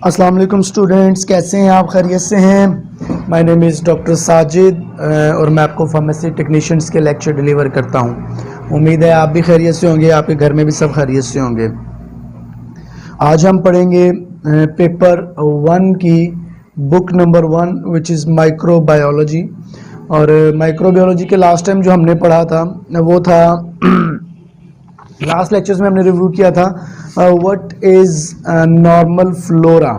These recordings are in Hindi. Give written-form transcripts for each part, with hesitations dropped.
अस्सलाम वालेकुम स्टूडेंट्स, कैसे हैं आप? खैरियत से हैं? My name is doctor Sajid और मैं आपको फार्मेसी टेक्नीशियंस के लेक्चर डिलीवर करता हूं। उम्मीद है आप भी खैरियत से होंगे, आपके घर में भी सब खैरियत से होंगे। आज हम पढ़ेंगे पेपर 1 की book number 1 which is microbiology. और माइक्रोबायोलॉजी के लास्ट टाइम जो हमने पढ़ा था वो था लास्ट लेक्चर्स में हमने रिव्यू किया था what is normal flora.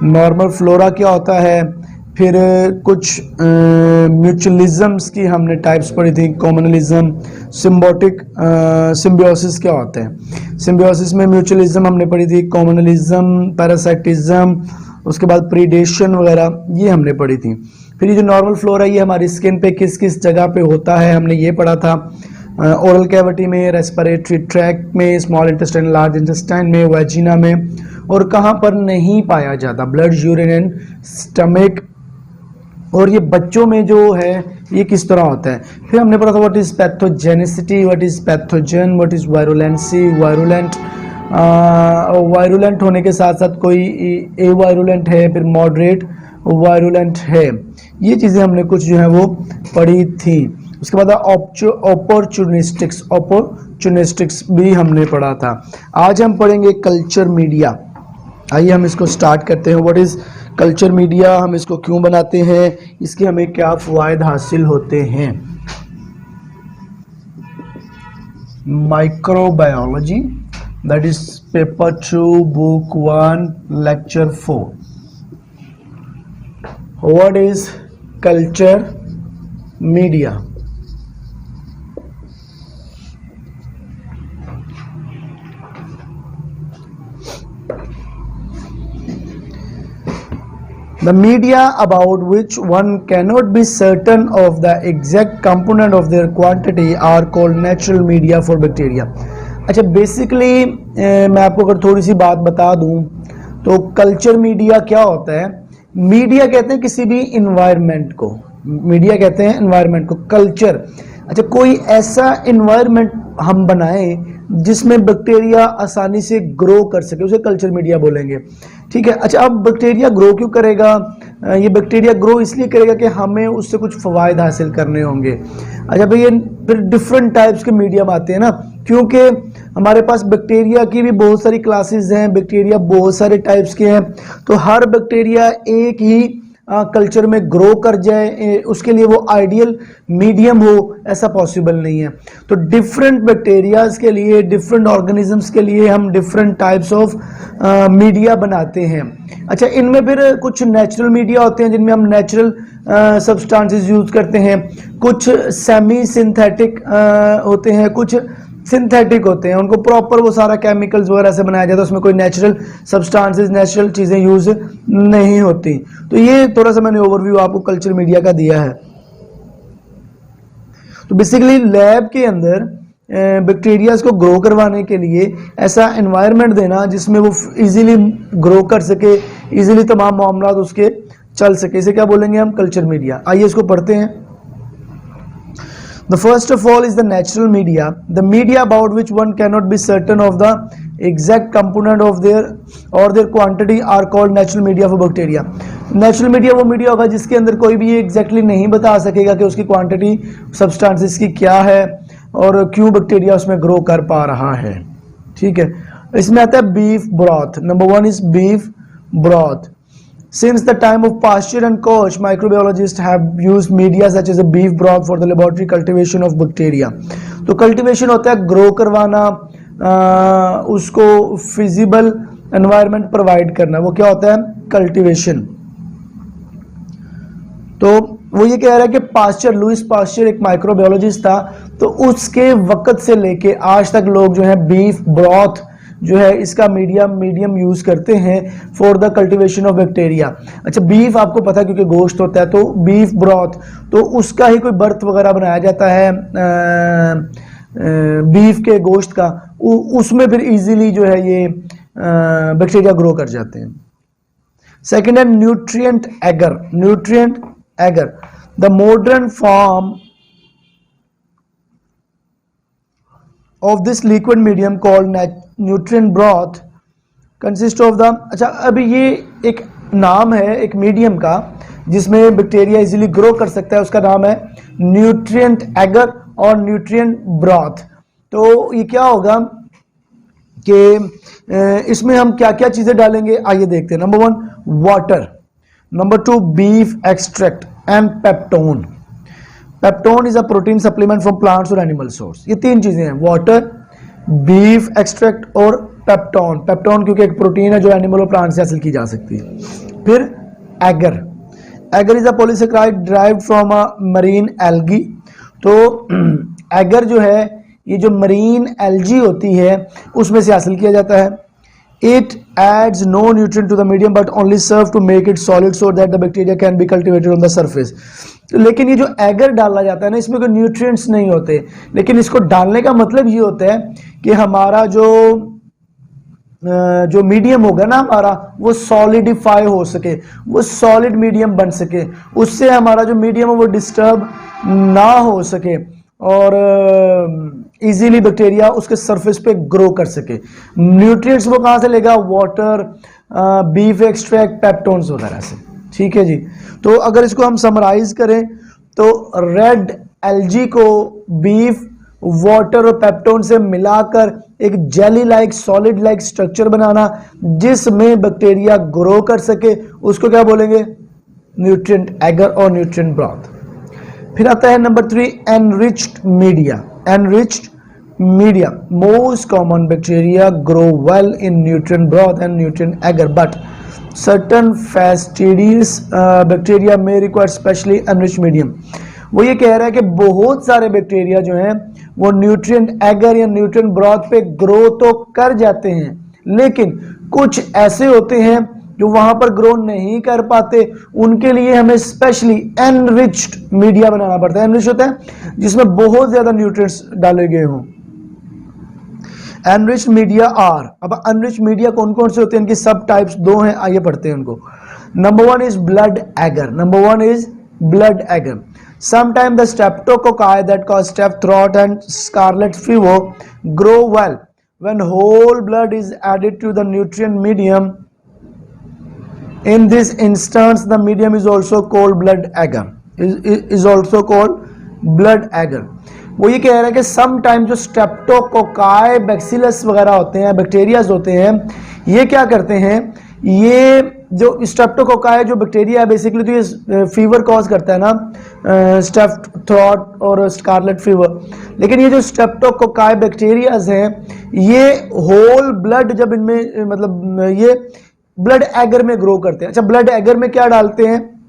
Normal flora क्या होता है, फिर कुछ म्यूचुअलिज्म्स की हमने टाइप्स पढ़ी थी, कॉमनलिज्म, सिम्बोटिक, सिम्बियोसिस क्या होता है। सिम्बियोसिस में म्यूचुअलिज्म हमने पढ़ी थी, कॉमनलिज्म, पैरासाइटिज्म, उसके बाद प्रीडेशन वगैरह ये हमने पढ़ी थी। फिर ये जो नॉर्मल फ्लोरा ये हमारी स्किन पे किस किस जगह पे होता है हमने ये पढ़ा था। ओरल कैविटी में, रेस्पिरेटरी ट्रैक्ट में, स्मॉल इंटेस्टाइन, लार्ज इंटेस्टाइन में, वेजिना में, और कहाँ पर नहीं पाया जाता, ब्लड, यूरिन एंड स्टमक। और ये बच्चों में जो है ये किस तरह होता है। फिर हमने पढ़ा था what is pathogenicity, what is pathogen, what is virulency, virulent, virulent होने के साथ साथ कोई ए वायरुलेंट है, फिर मॉडरेट वायरुलेंट है। ये चीज़ें हमने कुछ जो है वो पढ़ी थी। उसके बाद अपॉर्चुनिस्टिक्स, अपॉर्चुनिस्टिक्स भी हमने पढ़ा था। आज हम पढ़ेंगे कल्चर मीडिया। आइए हम इसको स्टार्ट करते हैं। व्हाट इज़ कल्चर मीडिया, हम इसको क्यों बनाते हैं, इसके हमें क्या फ़वायद हासिल होते हैं। Microbiology, that is paper 2 book 1 lecture 4। What is culture media? The media about which one cannot be certain of the exact component of their quantity are called natural media for bacteria. अच्छा, बेसिकली मैं आपको अगर थोड़ी सी बात बता दूं तो कल्चर मीडिया क्या होता है। मीडिया कहते हैं किसी भी इन्वायरमेंट को, मीडिया कहते हैं इन्वायरमेंट को। कल्चर, अच्छा, कोई ऐसा इन्वायरमेंट हम बनाएं जिसमें बैक्टीरिया आसानी से ग्रो कर सके, उसे कल्चर मीडिया बोलेंगे। ठीक है। अच्छा, अब बैक्टीरिया ग्रो क्यों करेगा? ये बैक्टीरिया ग्रो इसलिए करेगा कि हमें उससे कुछ फ़वायद हासिल करने होंगे। अच्छा भाई, ये फिर डिफरेंट टाइप्स के मीडियम आते हैं ना, क्योंकि हमारे पास बैक्टीरिया की भी बहुत सारी क्लासेस हैं, बैक्टीरिया बहुत सारे टाइप्स के हैं, तो हर बैक्टीरिया एक ही कल्चर में ग्रो कर जाए उसके लिए वो आइडियल मीडियम हो ऐसा पॉसिबल नहीं है। तो डिफरेंट बैक्टीरियाज के लिए, डिफरेंट ऑर्गेनिजम्स के लिए हम डिफरेंट टाइप्स ऑफ मीडिया बनाते हैं। अच्छा, इनमें फिर कुछ नेचुरल मीडिया होते हैं जिनमें हम नेचुरल सब्सटेंसेस यूज करते हैं, कुछ सेमी सिंथेटिक होते हैं, कुछ सिंथेटिक होते हैं, उनको प्रॉपर वो सारा केमिकल्स वगैरह से बनाया जाता है, उसमें कोई नेचुरल सब्सटेंसेस, नेचुरल चीज़ें यूज नहीं होती। तो ये थोड़ा सा मैंने ओवरव्यू आपको कल्चर मीडिया का दिया है। तो बेसिकली लैब के अंदर बैक्टीरियाज को ग्रो करवाने के लिए ऐसा एनवायरनमेंट देना जिसमें वो इजीली ग्रो कर सके, इजीली तमाम मामला उसके चल सके, इसे क्या बोलेंगे हम? Culture media. आइए इसको पढ़ते हैं। The first of all is the natural media, the media about which one cannot be certain of the exact component of their quantity are called natural media for bacteria. Natural media वो मीडिया होगा जिसके अंदर कोई भी exactly नहीं बता सकेगा कि उसकी क्वांटिटी सब्सटेंसेस की क्या है और क्यों बैक्टीरिया उसमें ग्रो कर पा रहा है। ठीक है। इसमें आता है beef broth. Number 1 is beef broth. Since the time of Pasteur and Koch, microbiologists have used media such as a beef broth for the laboratory cultivation of bacteria. तो cultivation होता है ग्रो करवाना, उसको फिजिबल एनवायरनमेंट प्रोवाइड करना, वो क्या होता है? कल्टीवेशन। तो वो ये कह रहा है कि पास्चर, लुइस पास्चर एक माइक्रोबायोलॉजिस्ट था, तो उसके वक्त से लेके आज तक लोग जो है बीफ ब्रॉथ जो है इसका मीडियम यूज करते हैं for the cultivation of bacteria. अच्छा, बीफ आपको पता है क्योंकि गोश्त होता है, तो बीफ ब्रॉथ तो उसका ही कोई बर्थ वगैरह बनाया जाता है बीफ के गोश्त का, उसमें फिर इजीली जो है ये बैक्टीरिया ग्रो कर जाते हैं। सेकेंड है nutrient agar. Nutrient agar, the modern form of this liquid medium called nutrient broth consist of the, अच्छा अभी ये एक नाम है एक मीडियम का जिसमें बैक्टीरिया इजीली ग्रो कर सकता है, उसका नाम है न्यूट्रिएंट एगर और न्यूट्रिएंट ब्रॉथ। तो ये क्या होगा कि इसमें हम क्या क्या चीजें डालेंगे, आइए देखते हैं। Number 1 water, number 2 beef extract and peptone. Peptone is a protein supplement from plants और एनिमल सोर्स। ये तीन चीजें हैं, वाटर, बीफ एक्सट्रैक्ट और पेप्टोन। पेप्टोन क्योंकि एक प्रोटीन है जो एनिमल और प्लांट से हासिल की जा सकती है। फिर agar, agar is a polysaccharide derived from a marine algae. तो एगर जो है ये जो मरीन एल्गी होती है उसमें से हासिल किया जाता है। It adds no nutrient to the medium but only serve to make it solid so that the bacteria can be cultivated on the surface। लेकिन ये जो एगर डाला जाता है ना इसमें कोई न्यूट्रिएंट्स नहीं होते, लेकिन इसको डालने का मतलब ये होता है कि हमारा जो मीडियम होगा ना हमारा वो सॉलिडिफाई हो सके, वो सॉलिड मीडियम बन सके, उससे हमारा जो मीडियम है वो डिस्टर्ब ना हो सके और इजीली बैक्टीरिया उसके सरफेस पे ग्रो कर सके। न्यूट्रिएंट्स वो कहाँ से लेगा, वाटर, बीफ एक्सट्रैक्ट, पेप्टोन्स वगैरह से। ठीक है जी। तो अगर इसको हम समराइज करें तो रेड एल्गी को बीफ, वाटर और पेप्टोन से मिलाकर एक jelly like solid like structure बनाना जिसमें बैक्टीरिया ग्रो कर सके, उसको क्या बोलेंगे, न्यूट्रिएंट एगर और न्यूट्रिएंट ब्रॉथ। फिर आता है number 3 enriched media. Enriched media, most common bacteria grow well in nutrient broth and nutrient agar but certain fastidious bacteria में रिक्वायर स्पेशली एनरिच्ड मीडियम। वो ये कह रहा है कि बहुत सारे बैक्टीरिया जो हैं वो न्यूट्रिएंट एगर या न्यूट्रिएंट ब्रॉथ पे ग्रो तो कर जाते हैं, लेकिन कुछ ऐसे होते हैं जो वहां पर ग्रो नहीं कर पाते, उनके लिए हमें स्पेशली एनरिच्ड मीडिया बनाना पड़ता है। एनरिच होता है जिसमें बहुत ज्यादा न्यूट्रिएंट्स डाले गए हों। एनरिच्ड मीडिया आर, अब अनरिच्ड मीडिया कौन कौन से होते हैं, इनकी सब टाइप्स 2 हैं, आइए पढ़ते हैं उनको। Number 1 is blood agar. Number 1 is blood agar. Sometimes the streptococci that cause strep throat and scarlet fever grow well when whole blood is added to the nutrient medium. In this instance, the medium is also called blood agar. Is also called blood agar. वो ये कह रहा है कि समटाइम जो स्ट्रेप्टोकोकाई बैक्सिलस वगैरह होते हैं, बैक्टीरियाज होते हैं, ये क्या करते हैं, ये जो स्ट्रेप्टोकोकाई जो बैक्टीरिया है बेसिकली तो ये फीवर कॉज करता है ना, स्टफ्ड थ्रोट और स्कारलेट फीवर। लेकिन ये जो स्ट्रेप्टोकोकाई बैक्टीरियाज हैं ये होल ब्लड जब इनमें मतलब ये ब्लड एगर में ग्रो करते हैं। अच्छा, ब्लड एगर में क्या डालते हैं,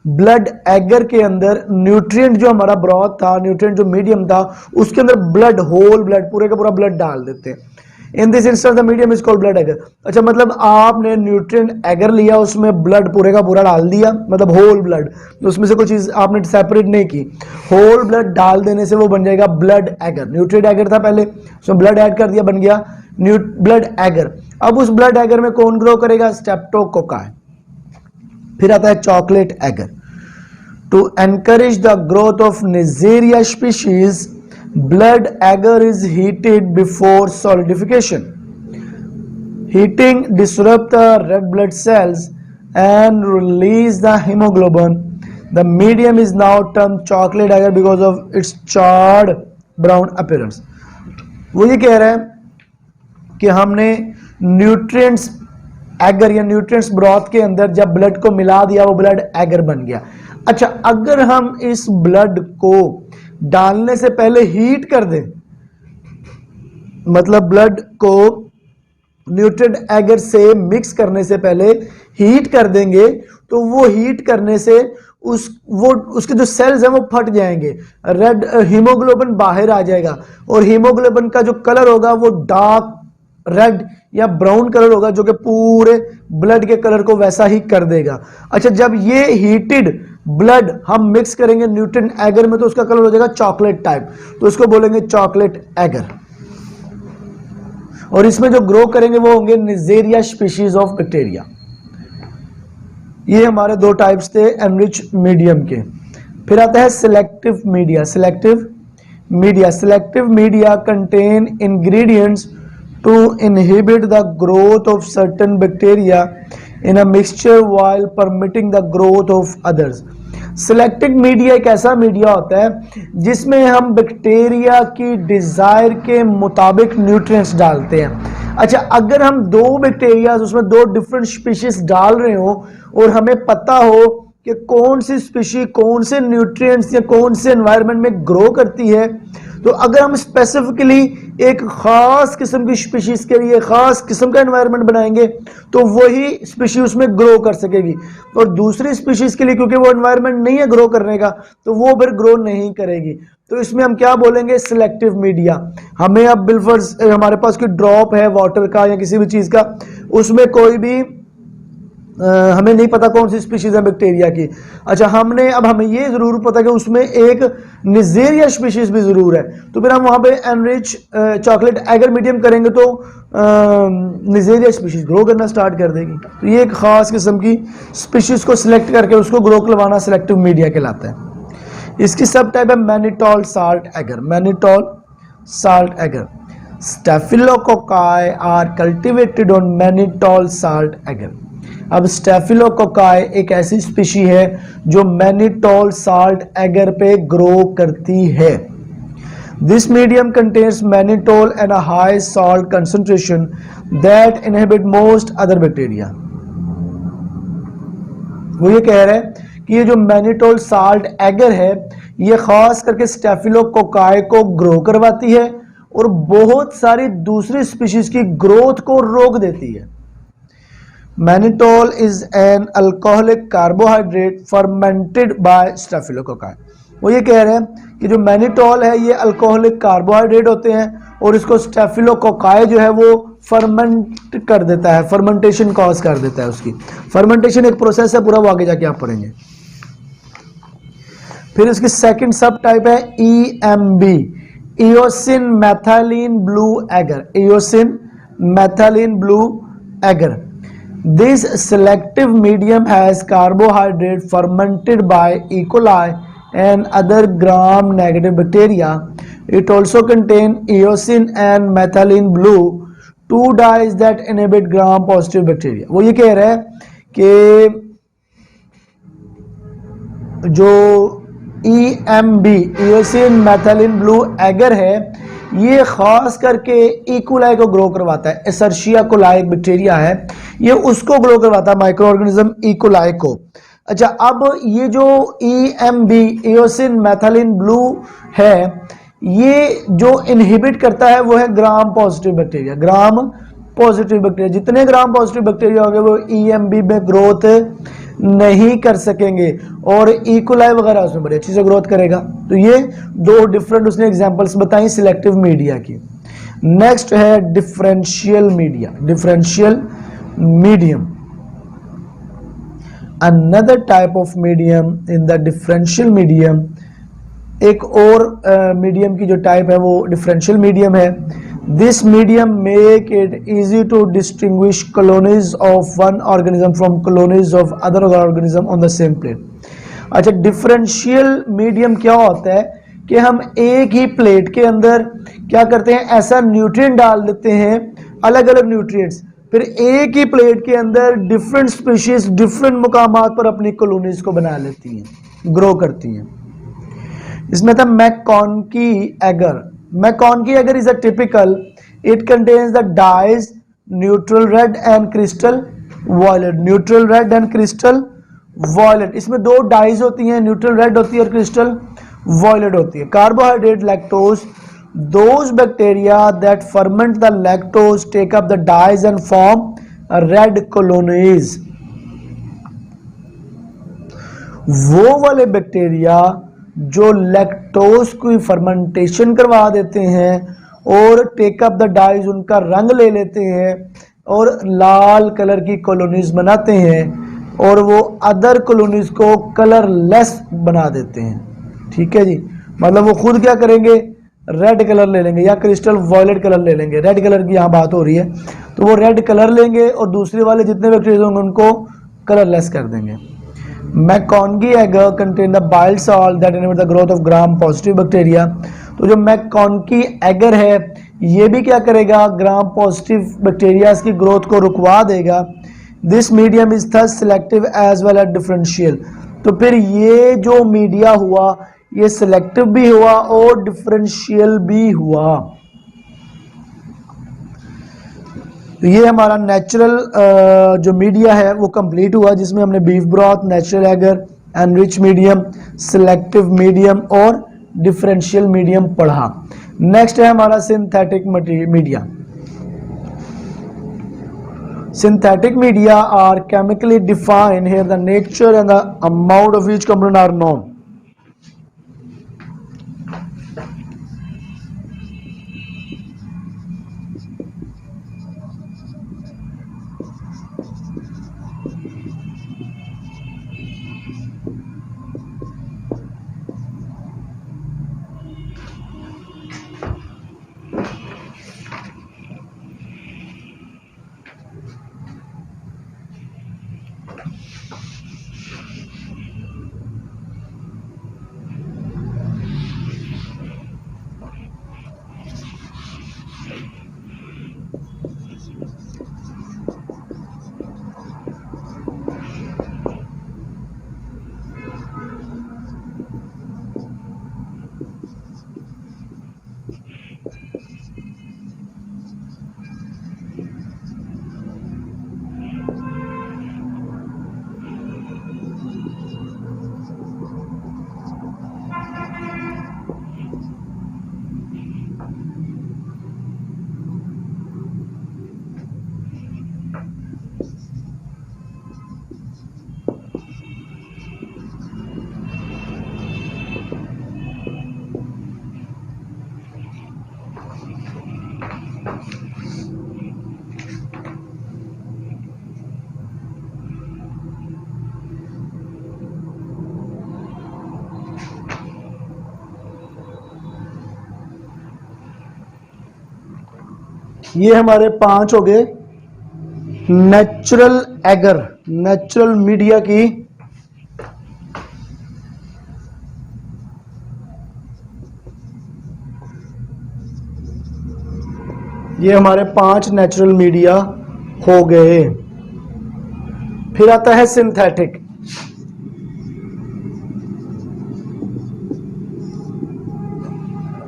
ब्लड एगर के अंदर न्यूट्रिएंट जो हमारा ब्रॉथ था, न्यूट्रिएंट जो मीडियम था, उसके अंदर ब्लड, होल ब्लड, पूरे का पूरा ब्लड डाल देते हैं। In this instance the medium is called blood agar. अच्छा, मतलब आपने न्यूट्रिएंट एगर लिया, उसमें ब्लड पूरे का पूरा डाल दिया, मतलब होल ब्लड, तो उसमें से कोई चीज आपने सेपरेट नहीं की, होल ब्लड डाल देने से वो बन जाएगा ब्लड एगर। न्यूट्रिएंट एगर था पहले, उसमें ब्लड ऐड कर दिया, बन गया ब्लड एगर। अब उस ब्लड एगर में कौन ग्रो करेगा, स्ट्रेप्टोकोकाई। फिर आता है chocolate agar. To encourage the growth of Neisseria species, blood agar is heated before solidification. Heating disrupts the red blood cells and release the hemoglobin. The medium is now termed chocolate agar because of its charred brown appearance. वो ये कह रहा है कि हमने न्यूट्रिएंट्स एगर या न्यूट्रिएंट्स ब्रॉथ के अंदर जब ब्लड को मिला दिया वो ब्लड एगर बन गया। अच्छा, अगर हम इस ब्लड को डालने से पहले हीट कर दें, मतलब ब्लड को न्यूट्रिएंट एगर से मिक्स करने से पहले हीट कर देंगे, तो वो हीट करने से उसके जो सेल्स हैं वो फट जाएंगे, रेड हीमोग्लोबिन बाहर आ जाएगा और हीमोग्लोबिन का जो कलर होगा वो डार्क रेड या ब्राउन कलर होगा, जो कि पूरे ब्लड के कलर को वैसा ही कर देगा। अच्छा, जब ये हीटेड ब्लड हम मिक्स करेंगे न्यूट्रिएंट एगर में तो उसका कलर हो जाएगा चॉकलेट टाइप, तो उसको बोलेंगे चॉकलेट एगर। और इसमें जो ग्रो करेंगे वो होंगे Neisseria स्पीशीज ऑफ बैक्टीरिया। ये हमारे 2 टाइप्स थे एनरिच मीडियम के। फिर आता है selective media. Selective media contain ingredients to inhibit the growth of certain bacteria in a mixture while permitting the growth of others. Selective media एक ऐसा मीडिया होता है जिसमें हम बैक्टीरिया की डिजायर के मुताबिक न्यूट्रिएंट्स डालते हैं। अच्छा, अगर हम दो बैक्टीरिया उसमें दो डिफरेंट स्पीशीज डाल रहे हो और हमें पता हो कि कौन सी स्पीशी कौन से न्यूट्रिएंट्स या कौन से एनवायरनमेंट में ग्रो करती है, तो अगर हम स्पेसिफिकली एक खास किस्म की स्पीशीज के लिए खास किस्म का एनवायरनमेंट बनाएंगे तो वही स्पीशीज उसमें ग्रो कर सकेगी, और दूसरी स्पीशीज के लिए क्योंकि वो एनवायरनमेंट नहीं है ग्रो करने का तो वो फिर ग्रो नहीं करेगी। तो इसमें हम क्या बोलेंगे, सिलेक्टिव मीडिया। हमें अब बिलफर्स हमारे पास कोई ड्रॉप है वाटर का या किसी भी चीज का, उसमें कोई भी हमें नहीं पता कौन सी स्पीशीज है बैक्टीरिया की। अच्छा, हमें ये जरूर पता कि उसमें एक निजेरिया स्पीशीज भी जरूर है, तो फिर हम वहां पे एनरिच चॉकलेट एगर मीडियम करेंगे तो निजेरिया स्पीशीज ग्रो करना स्टार्ट कर देगी। तो ये एक खास किस्म की स्पीशीज को सिलेक्ट करके उसको ग्रो करवाना सिलेक्टिव मीडिया कहलाता है। इसकी सब टाइप है mannitol salt agar. Mannitol salt agar, staphylococci are cultivated on mannitol salt agar. अब स्टेफिलोकोकाई एक ऐसी स्पीशी है जो मैनिटोल साल्ट एगर पे ग्रो करती है। This medium contains mannitol and a high salt concentration that inhibit most other bacteria. वो ये कह रहे हैं कि ये जो मैनिटोल साल्ट एगर है ये खास करके स्टेफिलोकोकाई को ग्रो करवाती है और बहुत सारी दूसरी स्पीशीज की ग्रोथ को रोक देती है। Mannitol is an alcoholic carbohydrate fermented by staphylococci. वो ये कह रहे हैं कि जो मैनिटोल है ये अल्कोहलिक कार्बोहाइड्रेट होते हैं और इसको स्टेफिलोकोकाई जो है वो फर्मेंट कर देता है, फर्मेंटेशन कॉज कर देता है। उसकी फर्मेंटेशन एक प्रोसेस है पूरा, वो आगे जाके आप पढ़ेंगे। फिर इसकी सेकंड सब टाइप है EMB, eosin methylene blue agar. Eosin methylene blue agar. This selective medium has carbohydrate fermented by E. coli and other gram-negative bacteria. It also contains eosin and methylene blue, two dyes that inhibit gram-positive bacteria. वो ये कह रहा है कि जो EMB, eosin methylene blue agar है, ये खास करके इकोलाई को ग्रो करवाता है। एसर्शिया कोलाई एक बैक्टीरिया है, ये उसको ग्रो करवाता है, माइक्रो ऑर्गेनिज्म इकोलाई को। अच्छा, अब ये जो EMB, इयोसिन मैथाइलिन ब्लू है, ये जो इनहिबिट करता है वो है ग्राम पॉजिटिव बैक्टीरिया। ग्राम पॉजिटिव बैक्टीरिया, जितने ग्राम पॉजिटिव बैक्टीरिया होंगे वो EMB में ग्रोथ नहीं कर सकेंगे और इकोलाई वगैरह उसमें बड़ी अच्छी से ग्रोथ करेगा। तो ये दो डिफरेंट उसने एग्जांपल्स बताई सिलेक्टिव मीडिया की। नेक्स्ट है differential media. Differential medium, another type of medium in the differential medium. एक और मीडियम की जो टाइप है वो डिफरेंशियल मीडियम है। This medium make it easy to distinguish colonies of one organism from colonies of other organism on the same plate. अच्छा, डिफरेंशियल मीडियम क्या होता है कि हम एक ही प्लेट के अंदर क्या करते हैं, ऐसा न्यूट्रिएंट डाल देते हैं, अलग अलग न्यूट्रिएंट्स, फिर एक ही प्लेट के अंदर डिफरेंट स्पीशीज डिफरेंट मुकामात पर अपनी कॉलोनीज को बना लेती हैं, ग्रो करती हैं। इसमें था MacConkey agar. MacConkey agar is a typical, it contains the dyes neutral red and crystal violet. Neutral red and crystal violet, इसमें दो डाइज होती हैं, न्यूट्रल रेड होती है और क्रिस्टल वॉयलेट होती है। Carbohydrate lactose, those bacteria that ferment the lactose take up the dyes and form red colonies। वो वाले बैक्टीरिया जो लैक्टोज की फर्मेंटेशन करवा देते हैं और टेक अप द डाइज, उनका रंग ले लेते हैं और लाल कलर की कॉलोनीज बनाते हैं और वो अदर कॉलोनीज को कलरलेस बना देते हैं। ठीक है जी, मतलब वो खुद क्या करेंगे, रेड कलर ले लेंगे या क्रिस्टल वॉयलेट कलर ले लेंगे। रेड कलर की यहाँ बात हो रही है, तो वो रेड कलर लेंगे और दूसरे वाले जितने बैक्टीरिया होंगे उनको कलरलेस कर देंगे। MacConkey agar contain the bile salt that inhibit the growth of gram positive bacteria. तो जो मैकॉनकी एगर है ये भी क्या करेगा, ग्राम पॉजिटिव बैक्टीरियाज की ग्रोथ को रुकवा देगा। This medium is thus selective as well as differential. तो फिर ये जो मीडिया हुआ ये सिलेक्टिव भी हुआ और डिफरेंशियल भी हुआ। तो ये हमारा नेचुरल जो मीडिया है वो कंप्लीट हुआ, जिसमें हमने beef broth, natural agar, enrich medium, selective medium और डिफरेंशियल मीडियम पढ़ा। नेक्स्ट है हमारा synthetic media. Synthetic media are chemically defined. Here the nature and the amount of each component are known. ये हमारे 5 हो गए नेचुरल एगर, नेचुरल मीडिया की ये हमारे 5 नेचुरल मीडिया हो गए। फिर आता है सिंथेटिक।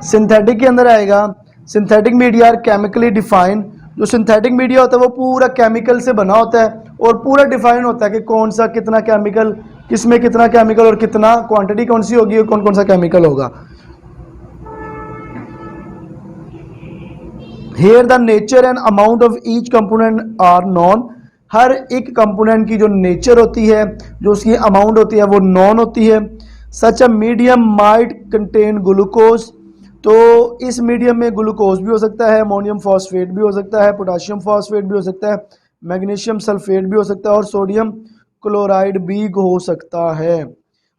सिंथेटिक के अंदर आएगा synthetic media are chemically defined. जो सिंथेटिक मीडिया होता है वो पूरा केमिकल से बना होता है और पूरा डिफाइन होता है कि कौन सा कितना केमिकल, किसमें कितना केमिकल और कितना क्वांटिटी कौन सी होगी और कौन कौन सा केमिकल होगा। Here the nature and amount of each component are known. हर एक कंपोनेंट की जो नेचर होती है, जो उसकी अमाउंट होती है वो नॉन होती है। Such a medium might contain glucose. तो इस मीडियम में ग्लूकोज भी हो सकता है, अमोनियम फॉस्फेट भी हो सकता है, पोटाशियम फॉस्फेट भी हो सकता है, मैग्नीशियम सल्फेट भी हो सकता है और सोडियम क्लोराइड भी हो सकता है।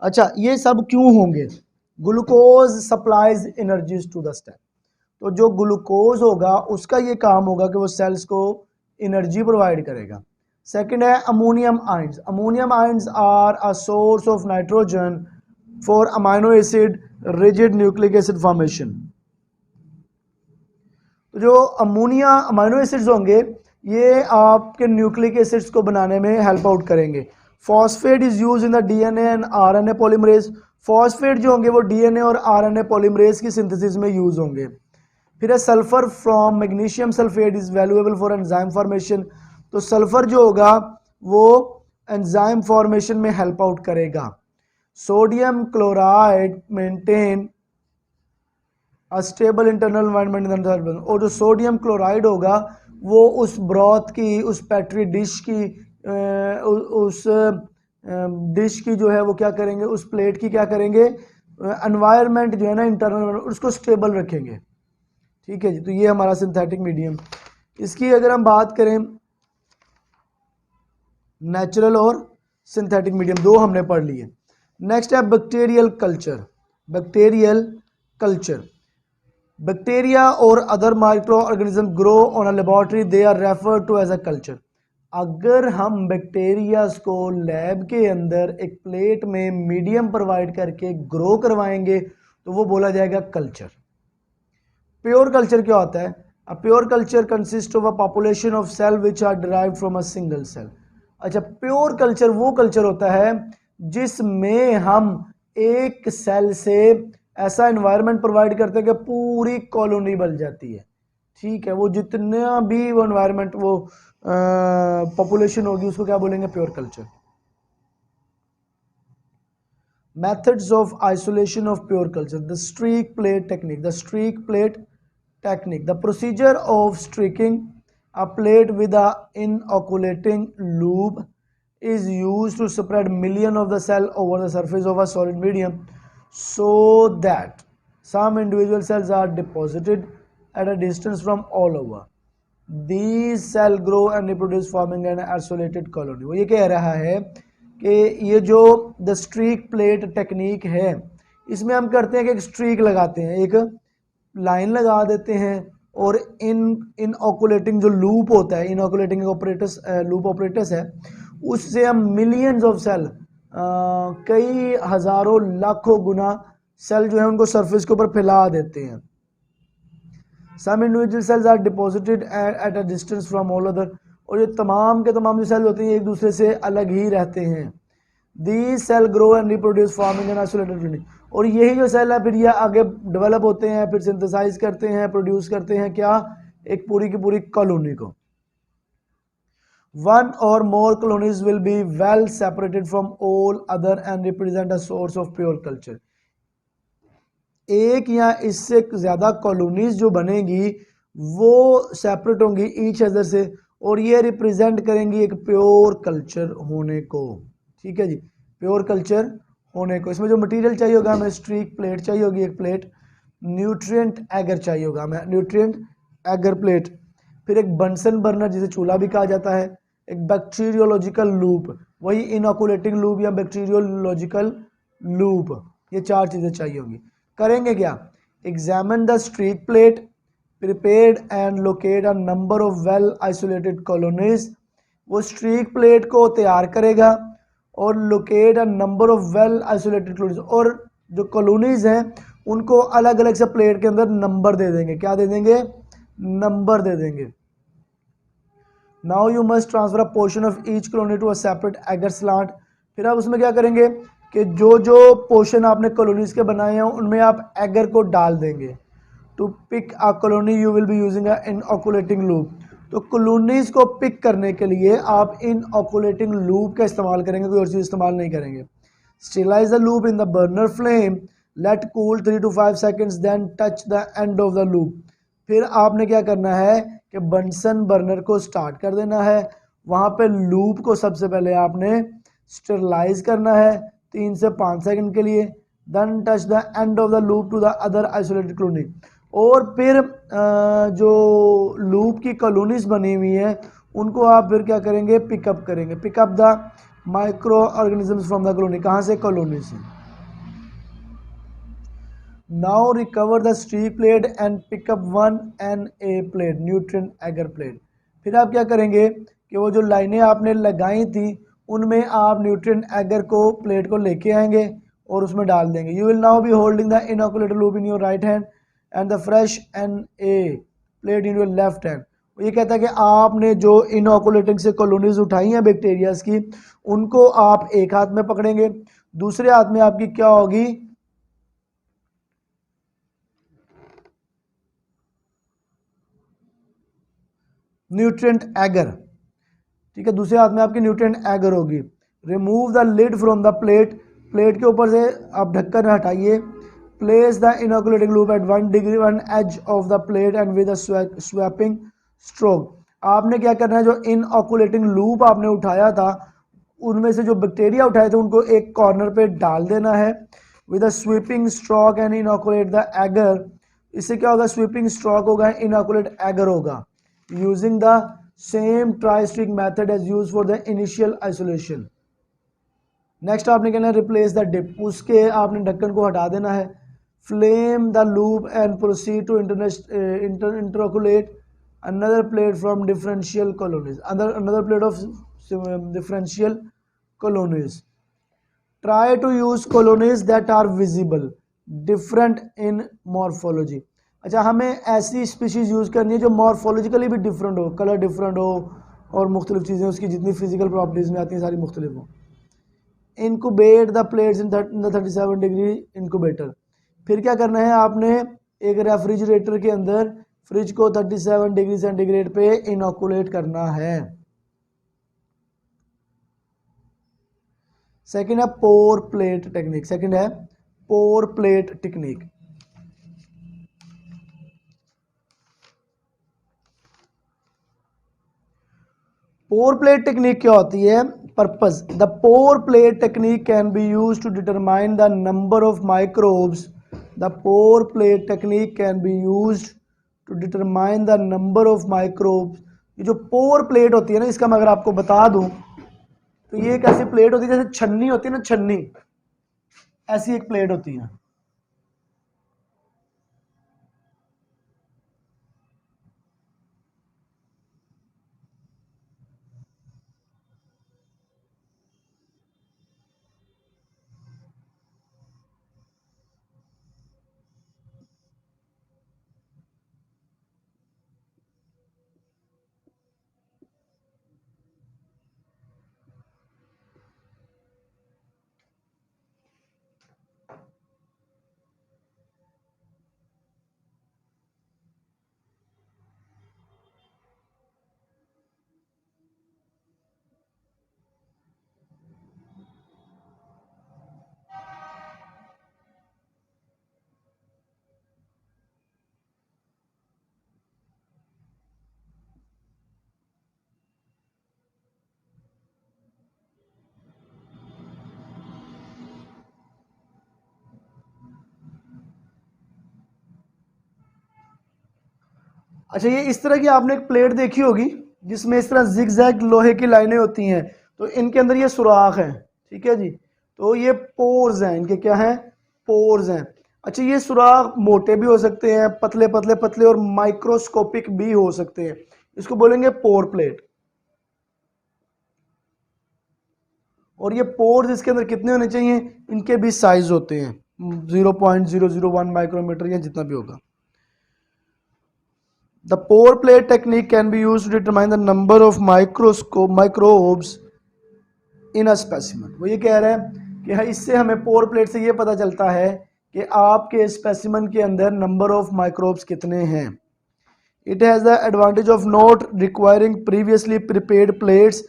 अच्छा, ये सब क्यों होंगे? Glucose supplies energies to the cell. तो जो ग्लूकोज होगा उसका ये काम होगा कि वो सेल्स को एनर्जी प्रोवाइड करेगा। सेकंड है ammonium ions. Ammonium ions are a source of nitrogen for amino acid rigid nucleic acid formation. तो जो अमाइनो एसिड्स होंगे ये आपके न्यूक्लिक एसिड्स को बनाने में हेल्प आउट करेंगे। Phosphate is use in the DNA and RNA polymerase. Phosphate जो होंगे वो डीएनए और आरएनए पॉलीमरेज की सिंथेसिस में यूज होंगे। फिर है sulphur from magnesium sulphate is valuable for enzyme formation. तो सल्फर जो होगा वो एंजाइम फॉर्मेशन में हेल्प आउट करेगा। Sodium chloride maintain a stable internal environment. और जो सोडियम क्लोराइड होगा वो उस ब्रॉथ की, उस पेट्री डिश की, उस डिश की जो है वो क्या करेंगे, उस प्लेट की क्या करेंगे, एनवायरनमेंट जो है ना इंटरनल, उसको स्टेबल रखेंगे। ठीक है जी। तो ये हमारा सिंथेटिक मीडियम। इसकी अगर हम बात करें, नेचुरल और सिंथेटिक मीडियम दो हमने पढ़ लिए। नेक्स्ट है bacterial culture. Bacterial culture, bacteria और other microorganism grow on a laboratory, they are referred to as a culture. अगर हम बैक्टीरियाज को लैब के अंदर एक प्लेट में मीडियम प्रोवाइड करके ग्रो करवाएंगे तो वो बोला जाएगा कल्चर। प्योर कल्चर क्या होता है? A pure culture consists of a population of cell which are derived from a single cell. अच्छा, प्योर कल्चर वो कल्चर होता है जिसमें हम एक सेल से ऐसा एनवायरनमेंट प्रोवाइड करते हैं कि पूरी कॉलोनी बन जाती है। ठीक है, वो जितना भी वो एनवायरनमेंट वो पॉपुलेशन होगी उसको क्या बोलेंगे, pure culture. Methods of isolation of pure culture. The streak plate technique. The streak plate technique. The procedure of streaking a plate with a inoculating lube is used to spread million of the cell over the surface of a solid medium so that some individual cells are deposited at a distance from all over. These cell grow and reproduce forming an isolated colony. वो ये कह रहा है कि ये जो द स्ट्रीक प्लेट टेक्निक है इसमें हम करते हैं कि एक स्ट्रीक लगाते हैं, एक लाइन लगा देते हैं और इन ऑकुलेटिंग जो लूप होता है, इनऑकुलेटिंग ऑपरेटस लूप ऑपरेटस है, उससे हम मिलियंस ऑफ सेल कई हजारों लाखों गुना सेल जो है उनको सरफेस के ऊपर फैला देते हैं। Some individual cells are deposited at a distance from all other. और ये तमाम के तमाम जो सेल होते हैं एक दूसरे से अलग ही रहते हैं। These cell grow and reproduce forming an isolated colony. और यही जो सेल है फिर ये आगे डेवलप होते हैं, फिर सिंथेसाइज करते हैं, प्रोड्यूस करते हैं क्या, एक पूरी की पूरी कॉलोनी को। One or more colonies will be well separated from all other and represent a source of pure culture. एक या इससे ज़्यादा कॉलोनीज जो बनेगी वो सेपरेट होंगी ईच अदर से और ये रिप्रेजेंट करेंगी एक प्योर कल्चर होने को। ठीक है जी, प्योर कल्चर होने को। इसमें जो मटेरियल चाहिए होगा हमें, स्ट्रीक प्लेट चाहिए होगी एक प्लेट, न्यूट्रिएंट एगर चाहिए होगा हमें, न्यूट्रिएंट एगर प्लेट, फिर एक बंसन बर्नर जिसे चूल्हा भी कहा जाता है, एक बैक्टीरियोलॉजिकल लूप, वही इनऑकुलेटिंग लूप या बैक्टीरियोलॉजिकल लूप, ये चार चीज़ें चाहिए होंगी। करेंगे क्या, examine the streak plate, prepared and locate a number of well isolated colonies. वो स्ट्रीक प्लेट को तैयार करेगा और locate a number of well isolated colonies, और जो कॉलोनीज हैं उनको अलग अलग से प्लेट के अंदर नंबर दे देंगे। क्या दे देंगे, नंबर दे देंगे। Now you must transfer a portion of each colony to a separate agar slant. फिर आप उसमें क्या करेंगे कि जो जो पोर्शन आपने कॉलोनीज के बनाए हैं उनमें आप एगर को डाल देंगे। To pick a colony you will be using a inoculating loop. तो कॉलोनीज को पिक करने के लिए आप इनऑकुलेटिंग लूप का इस्तेमाल करेंगे, कोई और चीज़ इस्तेमाल नहीं करेंगे। Sterilise the loop in the burner flame, let cool 3 to 5 seconds, then touch the end of the loop. फिर आपने क्या करना है कि बंसन बर्नर को स्टार्ट कर देना है, वहाँ पे लूप को सबसे पहले आपने स्टेरलाइज करना है 3 से 5 सेकंड के लिए, then touch the end of the loop to the other isolated colony. और फिर जो लूप की कॉलोनीज बनी हुई हैं उनको आप फिर क्या करेंगे, पिकअप करेंगे, pick up the microorganisms from the colony. कहाँ से, कॉलोनी से। Now recover the streak plate and pick up 1 NA plate, nutrient agar plate. फिर आप क्या करेंगे कि वो जो लाइनें आपने लगाई थी उनमें आप न्यूट्रिएंट एगर को प्लेट को लेके आएंगे और उसमें डाल देंगे। You will now be holding the inoculated loop in your right hand and the fresh NA plate in your left hand. ये कहता है कि आपने जो इनऑकुलेटिंग से कॉलोनीज उठाई हैं बैक्टीरियाज की, उनको आप एक हाथ में पकड़ेंगे, दूसरे हाथ में आपकी क्या होगी, न्यूट्रिएंट एगर। ठीक है, दूसरे हाथ में आपकी न्यूट्रिएंट एगर होगी। Remove the lid from the plate, plate के ऊपर से आप ढक्कन हटाइए। Place the inoculating loop at 1 degree 1 edge of the plate and with swapping stroke. आपने क्या करना है, जो इनऑकुलेटिंग लूप आपने उठाया था उनमें से जो बैक्टीरिया उठाए थे उनको एक कॉर्नर पे डाल देना है with a sweeping stroke and inoculate the agar. इससे क्या होगा, स्वीपिंग स्ट्रोक होगा, इनऑकुलेट एगर होगा। Using the same try stick method as use for the initial isolation. Next आपने कहना है रिप्लेस द डिप, उसके आपने ढक्कन को हटा देना है। Flame the loop and proceed to inoculate another plate from differential colonies, another plate of differential colonies. Try to use colonies that are visible, different in morphology. अच्छा, हमें ऐसी स्पीशीज़ यूज़ करनी है जो मॉर्फोलॉजिकली भी डिफरेंट हो, कलर डिफरेंट हो और मुख्तलिफ चीज़ें उसकी जितनी फिजिकल प्रॉपर्टीज़ में आती हैं सारी मुख्तलिफ हो। Incubate the plates in the 37 degree incubator. फिर क्या करना है आपने, एक रेफ्रिजरेटर के अंदर फ्रिज को 37 डिग्री सेंटीग्रेड पे इनोकुलेट करना है। सेकंड है पोर प्लेट टेक्निक। सेकंड है pour plate technique. Pour plate technique क्या होती है? Purpose, the pour plate technique can be use to determine the number of microbes. The pour plate technique can be use to determine the number of microbes. ये जो पोर प्लेट होती है ना, इसका मैं अगर आपको बता दूं तो ये एक ऐसी प्लेट होती है जैसे छन्नी होती है ना, छन्नी, ऐसी एक प्लेट होती है। अच्छा, ये इस तरह की आपने एक प्लेट देखी होगी जिसमें इस तरह जिगजैग लोहे की लाइनें होती हैं, तो इनके अंदर ये सुराख हैं, ठीक है जी। तो ये पोर्स हैं, इनके क्या हैं? पोर्स हैं। अच्छा, ये सुराख मोटे भी हो सकते हैं, पतले पतले पतले और माइक्रोस्कोपिक भी हो सकते हैं, इसको बोलेंगे पोर प्लेट। और ये पोर्स इसके अंदर कितने होने चाहिए? इनके भी साइज होते हैं 0.001 माइक्रोमीटर या जितना भी होगा। The pore plate technique can be used to determine the number of microbes in a specimen। वो ये कह रहे हैं कि इससे हमें पोर प्लेट से ये पता चलता है कि आपके स्पेसिमन के अंदर नंबर ऑफ माइक्रोब्स कितने हैं। It has the advantage of not requiring previously prepared plates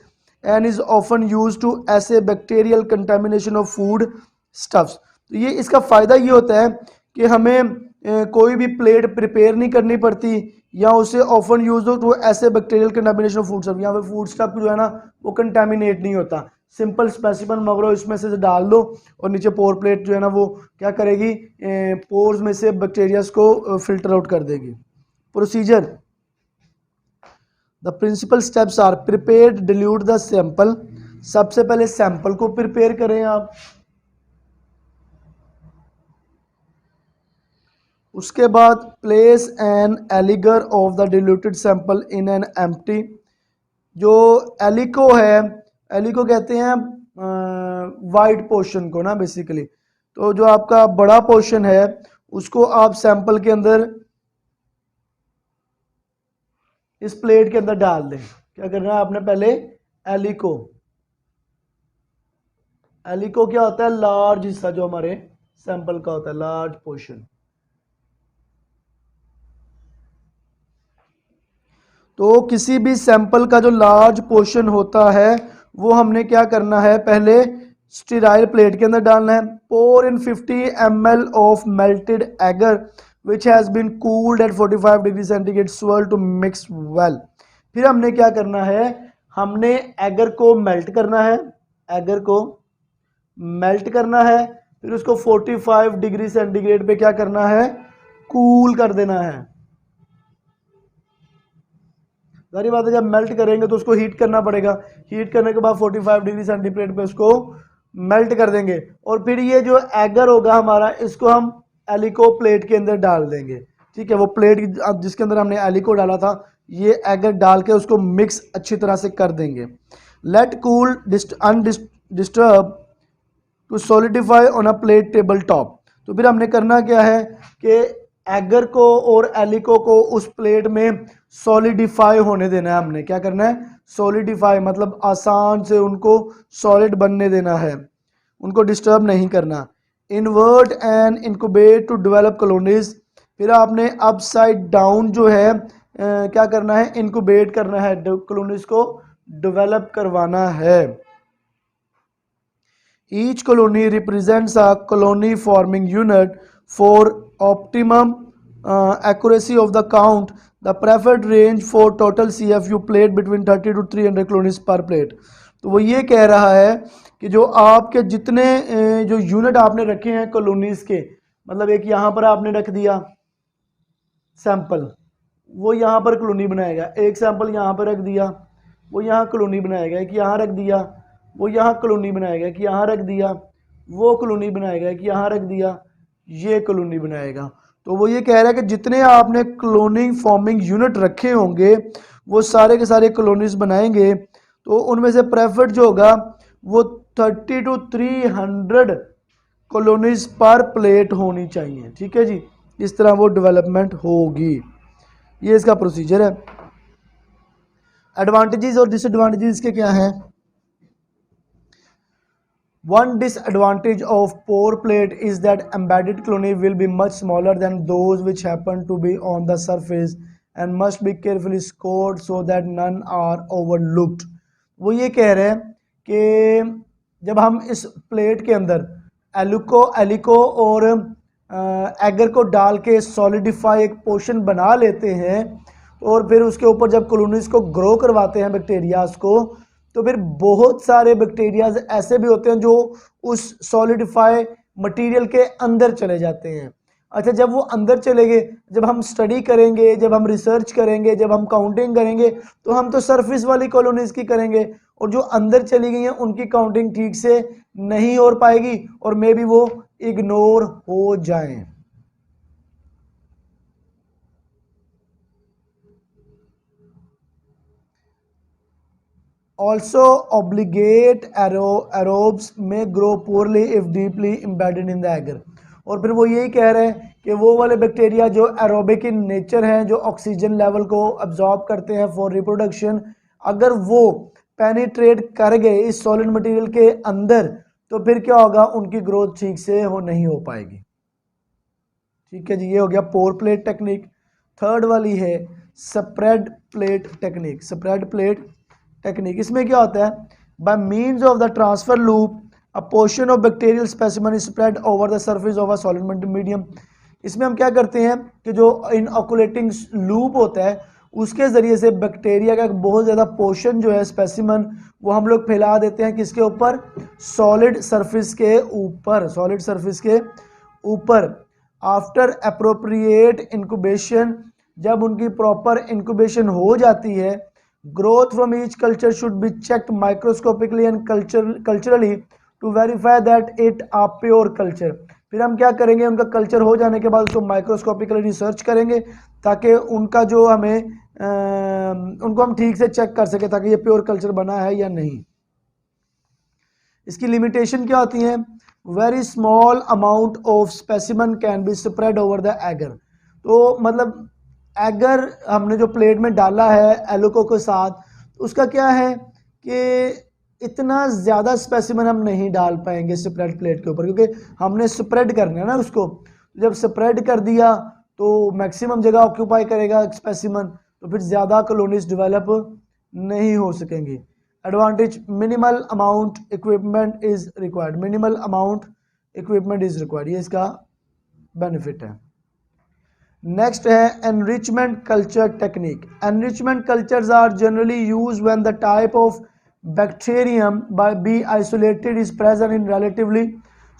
and is often used to assay bacterial contamination of food stuffs। तो ये इसका फ़ायदा ये होता है कि हमें कोई भी प्लेट प्रिपेयर नहीं करनी पड़ती, या उसे ऑफन यूज हो टू ऐसे bacterial contamination of food stuff. यहाँ पे फूड स्टफ जो है ना वो कंटामिनेट नहीं होता। सिंपल स्पेसिमन मगरो इसमें से डाल दो और नीचे पोर प्लेट जो है ना वो क्या करेगी, पोर्स में से बैक्टीरियाज को फिल्टर आउट कर देगी। Procedure, the principal steps are prepare dilute the sample. सबसे पहले सैंपल को प्रिपेयर करें आप, उसके बाद place an aliquot of the diluted sample in an empty. जो एलिको है, एलिको कहते हैं वाइट पोर्शन को ना बेसिकली, तो जो आपका बड़ा पोर्शन है उसको आप सैंपल के अंदर इस प्लेट के अंदर डाल दें। क्या करना है आपने पहले? एलिको। एलिको क्या होता है? लार्ज हिस्सा जो हमारे सैंपल का होता है, लार्ज पोर्शन। तो किसी भी सैंपल का जो लार्ज पोर्शन होता है वो हमने क्या करना है, पहले स्टीराइल प्लेट के अंदर डालना है। Pour in 50 ml of melted agar which has been cooled at 45 degree centigrade swirl to mix well. फिर हमने क्या करना है, हमने एगर को मेल्ट करना है, एगर को मेल्ट करना है, फिर उसको 45 डिग्री सेंटीग्रेड पे क्या करना है, कूल कर देना है। सारी बात है, जब मेल्ट करेंगे तो उसको हीट करना पड़ेगा, हीट करने के बाद 45 डिग्री सेंटीग्रेड पे उसको मेल्ट कर देंगे। और फिर ये जो एगर होगा हमारा, इसको हम एलिको प्लेट के अंदर डाल देंगे। ठीक है, वो प्लेट जिसके अंदर हमने एलिको डाला था, ये एगर डाल के उसको मिक्स अच्छी तरह से कर देंगे। Let cool undisturb to solidify on a plate table top. तो फिर हमने करना क्या है कि एगर को और एलिको को उस प्लेट में सॉलिडिफाई होने देना है। हमने क्या करना है, सॉलिडिफाई मतलब आसान से उनको सॉलिड बनने देना है, उनको डिस्टर्ब नहीं करना। Invert and incubate to develop colonies, फिर आपने अपसाइड डाउन जो है क्या करना है, इनक्यूबेट करना है, कॉलोनीज को डेवलप करवाना है। Each colony represents a colony forming unit. For optimum accuracy of the count, the preferred range for total CFU plate between 30 to 300 colonies per plate। तो वो ये कह रहा है कि जो आपके जितने जो यूनिट आपने रखे हैं कॉलोनीज के, मतलब एक यहाँ पर आपने रख दिया सैंपल, वो यहाँ पर कॉलोनी बनाएगा, एक सैंपल यहाँ पर रख दिया, वो यहाँ कॉलोनी बनाएगा, एक यहाँ रख दिया, वो यहाँ कॉलोनी बनाएगा, कि यहाँ रख दिया, वो कॉलोनी बनाएगा, कि यहाँ रख दिया, ये कॉलोनी बनाएगा। तो वो ये कह रहा है कि जितने आपने क्लोनिंग फॉर्मिंग यूनिट रखे होंगे वो सारे के सारे कॉलोनीज बनाएंगे। तो उनमें से प्रेफर्ड जो होगा वो 30 to 300 कॉलोनीज पर प्लेट होनी चाहिए। ठीक है जी, इस तरह वो डेवलपमेंट होगी। ये इसका प्रोसीजर है। एडवांटेजेस और डिसएडवांटेजेस के क्या हैं? One disadvantage of pore plate is that embedded colony will be much smaller than those which happen to be on the surface and must be carefully scored so that none are overlooked। वो ये कह रहे हैं कि जब हम इस प्लेट के अंदर एलिको और एगर को डाल के सॉलिडिफाई एक पोर्शन बना लेते हैं और फिर उसके ऊपर जब कॉलोनीज को ग्रो करवाते हैं बैक्टीरियाज को, तो फिर बहुत सारे बैक्टीरियाज ऐसे भी होते हैं जो उस सॉलिडिफाई मटेरियल के अंदर चले जाते हैं। अच्छा, जब वो अंदर चले गए, जब हम स्टडी करेंगे, जब हम रिसर्च करेंगे, जब हम काउंटिंग करेंगे, तो हम तो सरफेस वाली कॉलोनीज की करेंगे और जो अंदर चली गई हैं उनकी काउंटिंग ठीक से नहीं हो पाएगी और मे बी वो इग्नोर हो जाएं। Also, obligate aerobes may grow poorly if deeply embedded in the agar। और फिर वो यही कह रहे हैं कि वो वाले बैक्टीरिया जो एरोबिक इन नेचर हैं, जो ऑक्सीजन लेवल को अब्जॉर्ब करते हैं फॉर रिप्रोडक्शन, अगर वो पेनिट्रेट कर गए इस सॉलिड मटेरियल के अंदर, तो फिर क्या होगा, उनकी ग्रोथ ठीक से नहीं हो पाएगी। ठीक है जी, ये हो गया पोर प्लेट टेक्निक। थर्ड वाली है spread plate technique. Spread plate technique, इसमें क्या होता है, bye means of the transfer loop a portion of bacterial specimen is spread over the surface of a solid medium. इसमें हम क्या करते हैं कि जो इनऑकुलेटिंग लूप होता है उसके ज़रिए से बैक्टीरिया का एक बहुत ज़्यादा पोर्शन जो है स्पेसिमन, वो हम लोग फैला देते हैं किसके ऊपर, सॉलिड सरफेस के ऊपर, सॉलिड सरफेस के ऊपर। आफ्टर अप्रोप्रिएट इंक्यूबेशन, जब उनकी प्रॉपर इंक्यूबेशन हो जाती है, growth from each culture should be checked microscopically and culturally to verify that it a pure culture। फिर हम क्या करेंगे, उनका कल्चर हो जाने के बाद उसको माइक्रोस्कोपिकली रिसर्च करेंगे ताकि उनका जो हमें उनको हम ठीक से चेक कर सके ताकि ये प्योर कल्चर बना है या नहीं। इसकी लिमिटेशन क्या होती है, very small amount of specimen can be spread over the agar. तो मतलब एगर हमने जो प्लेट में डाला है एलोको के साथ, उसका क्या है कि इतना ज़्यादा स्पेसिमन हम नहीं डाल पाएंगे स्प्रेड प्लेट के ऊपर, क्योंकि हमने स्प्रेड करना है ना उसको। जब स्प्रेड कर दिया तो मैक्सिमम जगह ऑक्यूपाई करेगा स्पेसिमन, तो फिर ज़्यादा कॉलोनीज डेवलप नहीं हो सकेंगी। Advantage, minimal amount equipment is required. Minimal amount equipment is required, ये इसका बेनिफिट है। नेक्स्ट है enrichment culture technique. Enrichment cultures are generally use when the type of bacterium by be isolated is present in relatively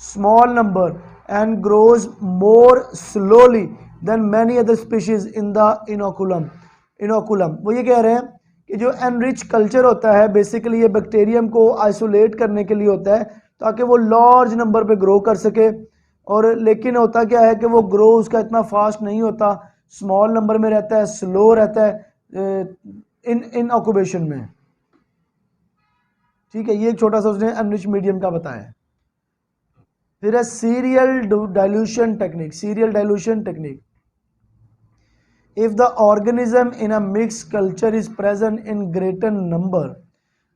small number and grows more slowly than many other species in the inoculum. वो ये कह रहे हैं कि जो एनरिच कल्चर होता है बेसिकली ये बैक्टीरियम को आइसोलेट करने के लिए होता है ताकि वो लार्ज नंबर पे ग्रो कर सके। और लेकिन होता क्या है कि वो ग्रो उसका इतना फास्ट नहीं होता, स्मॉल नंबर में रहता है, स्लो रहता है इन ऑक्यूपेशन में। ठीक है, ये एक छोटा सा उसने एनरिच मीडियम का बताया। फिर है serial dilution technique. Serial dilution technique, if the organism in a mixed culture is present in greater number,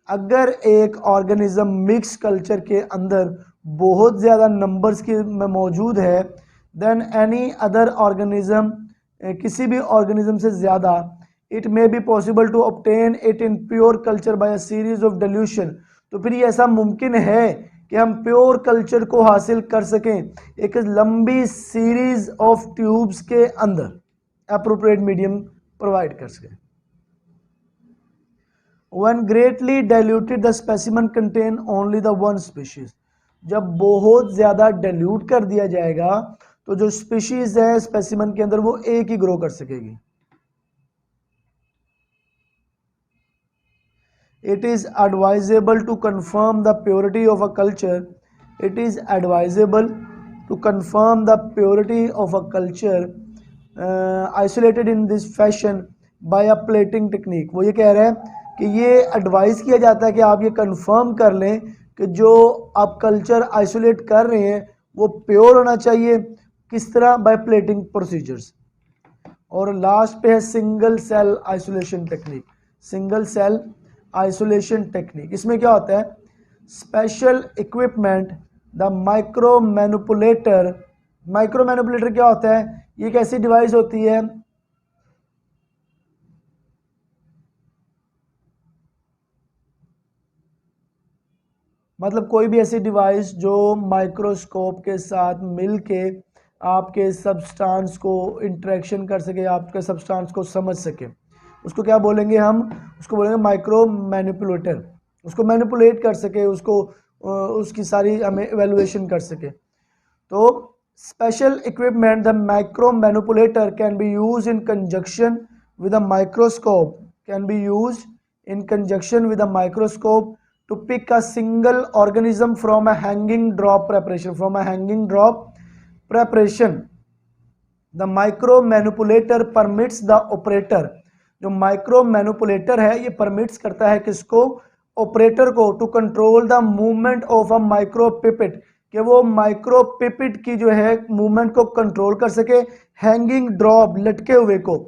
अगर एक ऑर्गेनिज्म मिक्स कल्चर के अंदर बहुत ज़्यादा नंबर्स की में मौजूद है, देन एनी अदर ऑर्गेनिज्म किसी भी ऑर्गेनिज्म से ज़्यादा, it may be possible to obtain it in pure culture by a series of dilution, तो फिर ये ऐसा मुमकिन है कि हम प्योर कल्चर को हासिल कर सकें एक लंबी सीरीज ऑफ ट्यूब्स के अंदर अप्रोप्रिएट मीडियम प्रोवाइड कर सकें। When greatly diluted the specimen contain only the one species, जब बहुत ज़्यादा डाइल्यूट कर दिया जाएगा तो जो स्पीशीज है स्पेसिमन के अंदर वो एक ही ग्रो कर सकेगी। It is advisable to confirm the purity of a culture. It is advisable to confirm the purity of a culture isolated in this fashion by a plating technique। वो ये कह रहे हैं कि ये एडवाइस किया जाता है कि आप ये कंफर्म कर लें कि जो आप कल्चर आइसोलेट कर रहे हैं वो प्योर होना चाहिए। किस तरह? By plating procedures. और लास्ट पे है single cell isolation technique. Single cell isolation technique, इसमें क्या होता है? Special equipment the micromanipulator. Micromanipulator क्या होता है? ये एक ऐसी डिवाइस होती है मतलब कोई भी ऐसी डिवाइस जो माइक्रोस्कोप के साथ मिलके आपके सब्सटेंस को इंटरेक्शन कर सके, आपके सब्सटेंस को समझ सके, उसको क्या बोलेंगे हम? उसको बोलेंगे माइक्रो मैनिपुलेटर। उसको मैनिपुलेट कर सके, उसको उसकी सारी हमें एवेलुएशन कर सके। तो special equipment the micro manipulator can be use in conjunction with a microscope, can be use in conjunction with a microscope to pick a single organism from a hanging drop preparation, from a hanging drop preparation. The micro manipulator permits the operator, जो माइक्रो मैनिपुलेटर है ये परमिट्स करता है किसको? ऑपरेटर को, to control the movement of a micropipette, कि वो माइक्रो पिपेट की जो है मूवमेंट को कंट्रोल कर सके, हैंगिंग ड्रॉप लटके हुए को,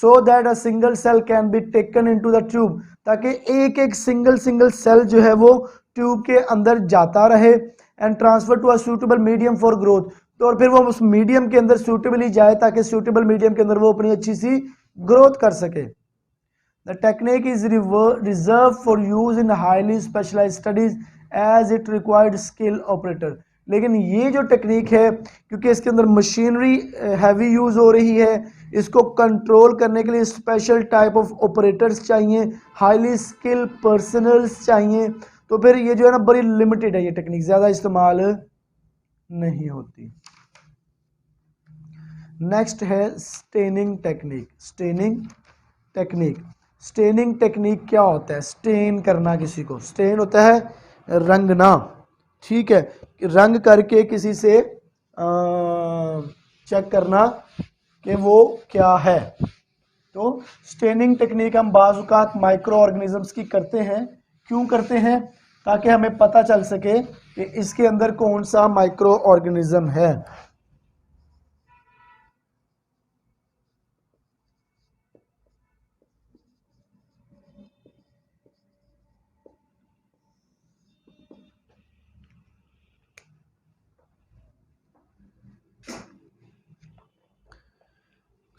so that a single cell can be taken into the tube, ताकि एक एक सिंगल सेल जो है वो ट्यूब के अंदर जाता रहे, and transfer to a suitable medium for growth, तो और फिर वो उस मीडियम के अंदर सूटेबली जाए ताकि सूटेबल मीडियम के अंदर वो अपनी अच्छी सी ग्रोथ कर सके। The technique is reserve for use in highly specialised studies as it required skill operator. लेकिन ये जो टेक्निक है, क्योंकि इसके अंदर मशीनरी हैवी यूज हो रही है, इसको कंट्रोल करने के लिए स्पेशल टाइप ऑफ ऑपरेटर्स चाहिए, हाईली स्किल पर्सनल्स चाहिए, तो फिर ये जो है ना बड़ी लिमिटेड है, ये टेक्निक ज़्यादा इस्तेमाल नहीं होती। नेक्स्ट है staining technique. Staining technique, staining technique क्या होता है? स्टेन करना किसी को, स्टेन होता है रंगना, ठीक है, रंग करके किसी से चेक करना कि वो क्या है। तो स्टेनिंग टेक्निक हम बाज़ माइक्रो ऑर्गेनिजम्स की करते हैं। क्यों करते हैं? ताकि हमें पता चल सके कि इसके अंदर कौन सा माइक्रो ऑर्गेनिज्म है।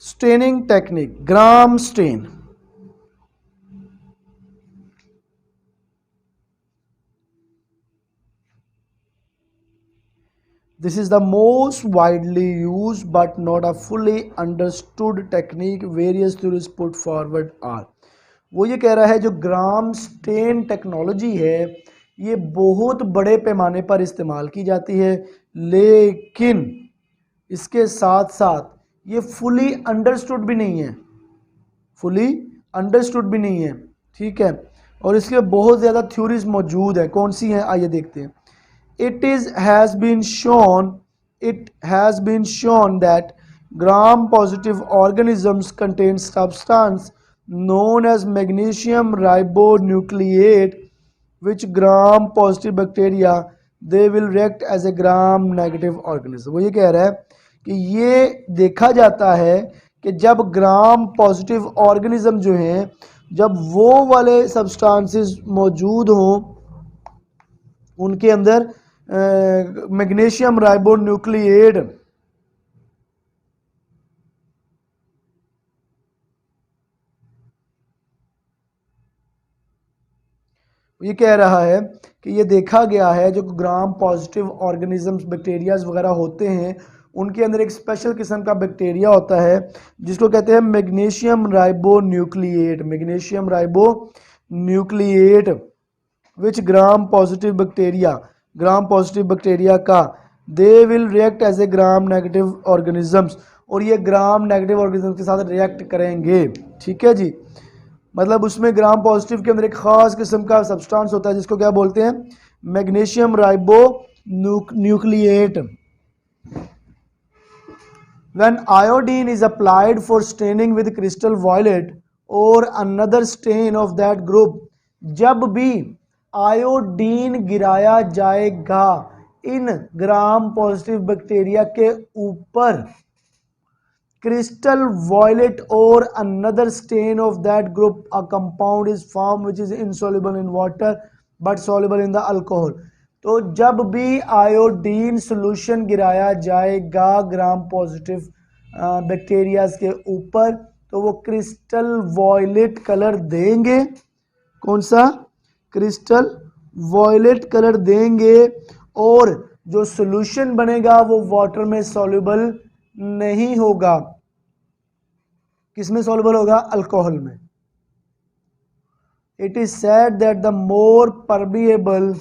Staining technique, Gram stain. This is the most widely used but not a fully understood technique various theories put forward are। वो ये कह रहा है जो ग्राम स्टेन टेक्नोलॉजी है ये बहुत बड़े पैमाने पर इस्तेमाल की जाती है, लेकिन इसके साथ साथ ये फुली अंडरस्टूड भी नहीं है, फुली अंडरस्टूड भी नहीं है, ठीक है। और इसके बहुत ज़्यादा थ्योरीज मौजूद है। कौन सी हैं आइए देखते हैं। It has been shown that gram positive organisms contain substance known as magnesium ribonucleate, which gram positive bacteria they will react as a gram negative organism। वो ये कह रहा है कि ये देखा जाता है कि जब ग्राम पॉजिटिव ऑर्गेनिज्म जो हैं, जब वो वाले सब्सटेंसेस मौजूद हों उनके अंदर मैग्नीशियम राइबोन्यूक्लिएट ये कह रहा है कि ये देखा गया है जो ग्राम पॉजिटिव ऑर्गेनिजम्स बैक्टीरियाज वगैरह होते हैं उनके अंदर एक स्पेशल किस्म का बैक्टीरिया होता है जिसको कहते हैं magnesium ribonucleate, magnesium ribonucleate which Gram positive bacteria का they will react as a Gram negative organisms, और ये ग्राम नेगेटिव ऑर्गेनिजम्स के साथ रिएक्ट करेंगे। ठीक है जी, मतलब उसमें ग्राम पॉजिटिव के अंदर एक खास किस्म का सब्सटेंस होता है जिसको क्या बोलते हैं, magnesium ribo nucleate. When iodine is applied for staining with crystal violet or another stain of that group, जब भी आयोडीन गिराया जाएगा इन ग्राम पॉजिटिव बैक्टीरिया के ऊपर, crystal violet or another stain of that group, a compound is formed which is insoluble in water but soluble in the alcohol। तो जब भी आयोडीन सोल्यूशन गिराया जाएगा ग्राम पॉजिटिव बैक्टीरियाज के ऊपर तो वो क्रिस्टल वॉयलेट कलर देंगे। कौन सा? क्रिस्टल वॉयलेट कलर देंगे, और जो सोल्यूशन बनेगा वो वाटर में सॉल्युबल नहीं होगा। किसमें सॉल्युबल होगा? अल्कोहल में। It is said that the more permeable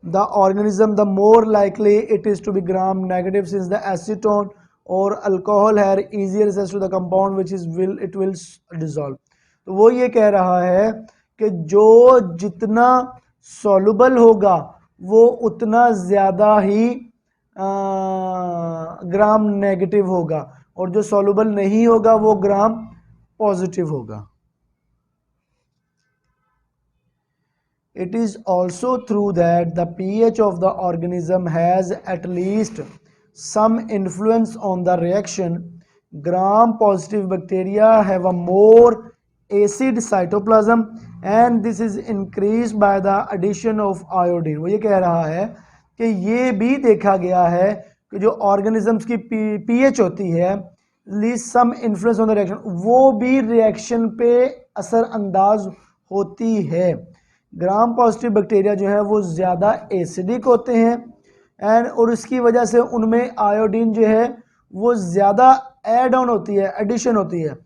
the organism, the more likely it is to be gram negative, since the acetone or alcohol have easier access to the compound which is it will dissolve। तो वो ये कह रहा है कि जो जितना soluble होगा वो उतना ज़्यादा ही ग्राम नेगेटिव होगा, और जो soluble नहीं होगा वो ग्राम पॉजिटिव होगा। It is also true that the pH of the organism has at least some influence on the reaction। Gram positive bacteria have a more acid cytoplasm and this is increased by the addition of iodine। वो ये कह रहा है कि ये भी देखा गया है कि जो ऑर्गेनिजम्स की pH होती है, least some influence on the reaction, वो भी रिएक्शन पे असरअंदाज होती है। ग्राम पॉजिटिव बैक्टीरिया जो है वो ज़्यादा एसिडिक होते हैं एंड और उसकी वजह से उनमें आयोडीन जो है वो ज़्यादा एड ऑन होती है, एडिशन होती है,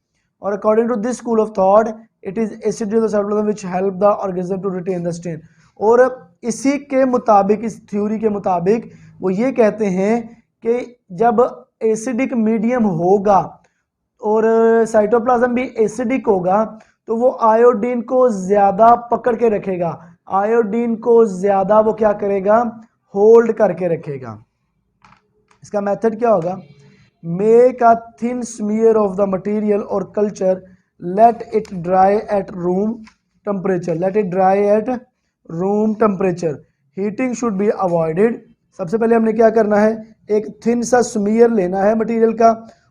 और according to this school of thought it is acidic which help the organism to retain the stain. और इसी के मुताबिक, इस थ्योरी के मुताबिक वो ये कहते हैं कि जब एसिडिक मीडियम होगा और साइटोप्लाज्म भी एसिडिक होगा तो वो आयोडीन को ज़्यादा पकड़ के रखेगा, आयोडीन को ज़्यादा वो क्या करेगा? होल्ड करके रखेगा। इसका मेथड क्या होगा? Make a thin smear of the material और culture, let it dry at room temperature, let it dry at room temperature, heating should be avoided. सबसे पहले हमने क्या करना है? एक थिन सा स्मीयर लेना है मटेरियल का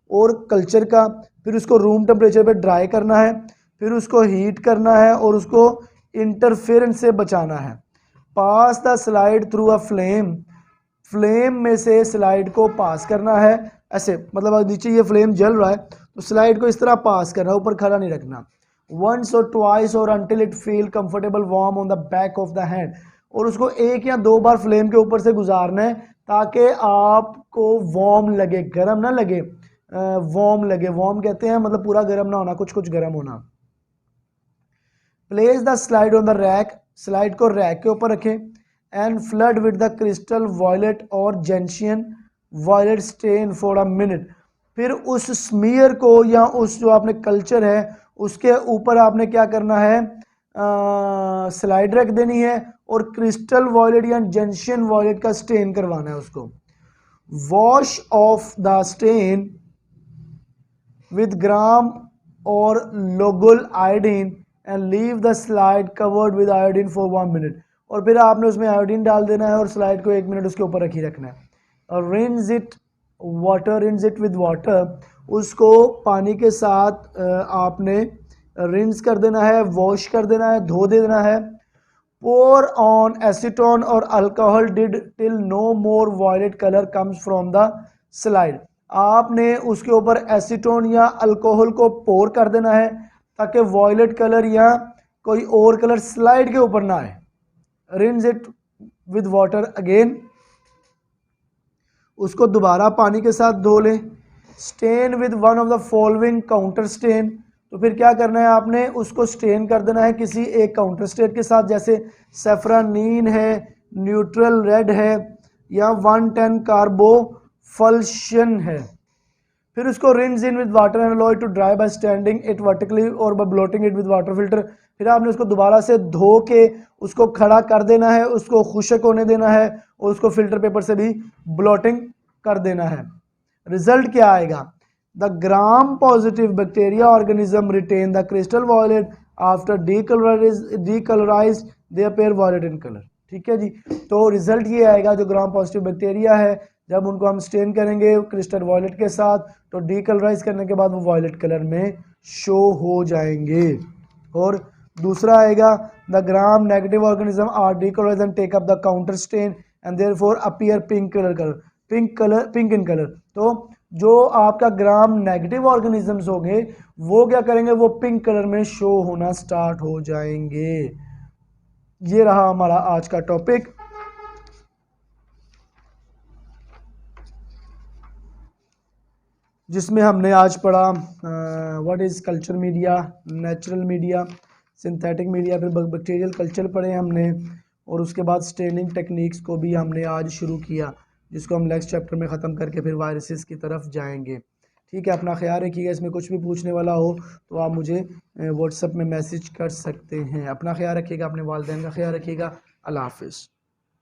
और कल्चर का, फिर उसको रूम टेम्परेचर पे ड्राई करना है, फिर उसको हीट करना है और उसको इंटरफेरेंस से बचाना है। Pass the slide through a flame, flame में से स्लाइड को पास करना है, ऐसे मतलब नीचे ये फ्लेम जल रहा है तो स्लाइड को इस तरह पास करना है, ऊपर खड़ा नहीं रखना। वंस और ट्वाइस और until it feel comfortable warm on the back of the hand, और उसको एक या दो बार फ्लेम के ऊपर से गुजारना है ताकि आपको वार्म लगे, गर्म ना लगे, वार्म लगे। वार्म कहते हैं मतलब पूरा गर्म ना होना, कुछ कुछ गर्म होना। Place the slide on the rack, slide को रैक के ऊपर रखें and flood with the crystal violet और gentian violet stain for a minute. फिर उस स्मीयर को या उस जो आपने कल्चर है उसके ऊपर आपने क्या करना है? स्लाइड रख देनी है और क्रिस्टल वॉयलेट या जेंशियन वॉयलेट का स्टेन करवाना है उसको। Wash off the stain with gram और Lugol iodine and leave the slide covered with iodine for 1 minute, और फिर आपने उसमें आयोडीन डाल देना है और स्लाइड को 1 मिनट उसके ऊपर रखी रखना है। और रिंस इट विद वाटर, उसको पानी के साथ आपने रिंस कर देना है, वॉश कर देना है, धो देना है। पोर ऑन एसीटोन और alcohol did till no more violet colour comes from the slide. आपने उसके ऊपर एसीटोन या अल्कोहल को पोर कर देना है ताकि वॉयलेट कलर या कोई और कलर स्लाइड के ऊपर ना आए। Rinse it with water again, उसको दोबारा पानी के साथ धो लें। Stain with one of the following counter stain, तो फिर क्या करना है आपने उसको स्टेन कर देना है किसी एक काउंटर स्टेन के साथ, जैसे सेफ्रानीन है, न्यूट्रल रेड है या 110 कार्बोफल्शन है। फिर उसको rinse in with water and allow it to dry by standing it vertically और by blotting it with water filter. फिर आपने उसको दोबारा से धो के उसको खड़ा कर देना है, उसको खुश्क होने देना है और उसको फिल्टर पेपर से भी ब्लोटिंग कर देना है। रिजल्ट क्या आएगा? The gram positive bacteria organism retain the crystal violet after decolourised they appear violet in colour. ठीक है जी, तो रिजल्ट ये आएगा जो ग्राम पॉजिटिव बैक्टीरिया है जब उनको हम स्टेन करेंगे क्रिस्टल वॉयलेट के साथ तो डीकलराइज करने के बाद वो वॉयलेट कलर में शो हो जाएंगे। और दूसरा आएगा the Gram negative organism are decolourise and take up the counter stain and therefore appear pink in colour. तो जो आपका ग्राम नेगेटिव ऑर्गेनिजम्स होंगे वो क्या करेंगे, वो पिंक कलर में शो होना स्टार्ट हो जाएंगे। ये रहा हमारा आज का टॉपिक। जिसमें हमने आज पढ़ा what is culture media, natural media, synthetic media, फिर बैक्टीरियल कल्चर पढ़े हमने और उसके बाद स्टेनिंग टेक्निक्स को भी हमने आज शुरू किया जिसको हम नेक्स्ट चैप्टर में ख़त्म करके फिर वायरसेस की तरफ जाएंगे। ठीक है, अपना ख्याल रखिएगा। इसमें कुछ भी पूछने वाला हो तो आप मुझे व्हाट्सएप में मैसेज कर सकते हैं। अपना ख्याल रखिएगा, अपने वालिदैन का ख्याल रखिएगा। अल्लाह हाफिज़।